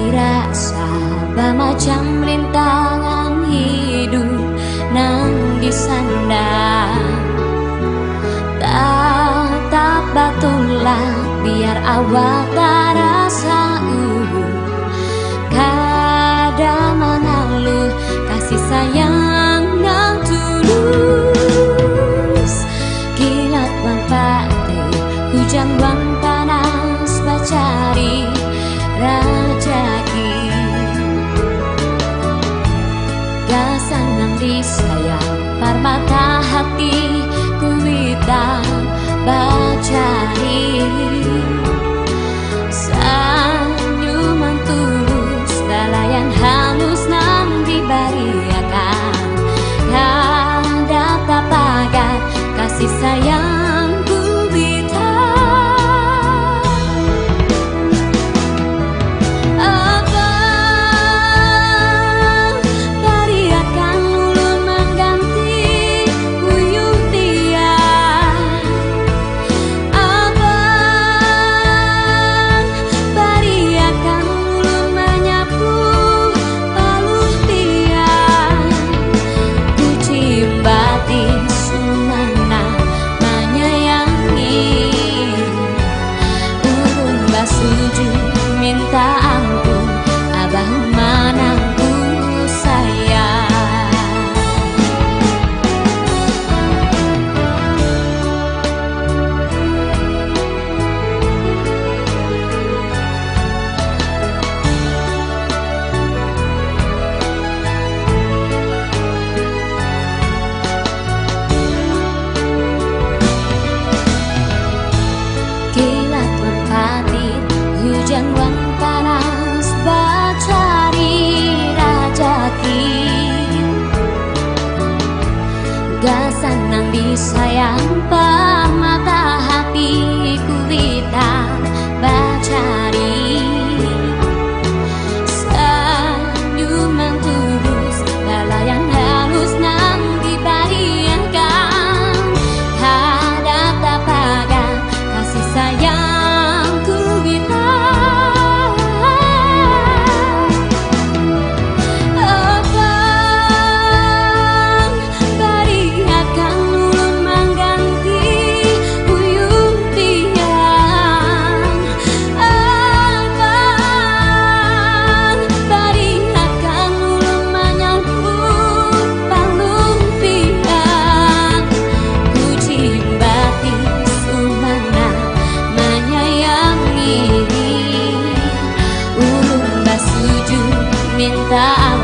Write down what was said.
dirasa macam rintangan hidup nang disandang. Tatap batulah biar awak terasa kada mengeluh kasih sayang yang tulus. Kilat wan pati hujan wan panas bacari rajaki. Gasan nang disayang permata hati kuita bacari. Senyuman tulus dalayan halus nang dibariakan. Kada tapagat kasih sayang kuita. Minta ampun abang manangku sayang. Kilat merpati hujan wan panas bacari rajaki. Gasan nang disayang permata hati kuita bacari. Senyuman tulus dalayan halus nang dibariakan. Hadap tapagan kasih sayang kuita. Minta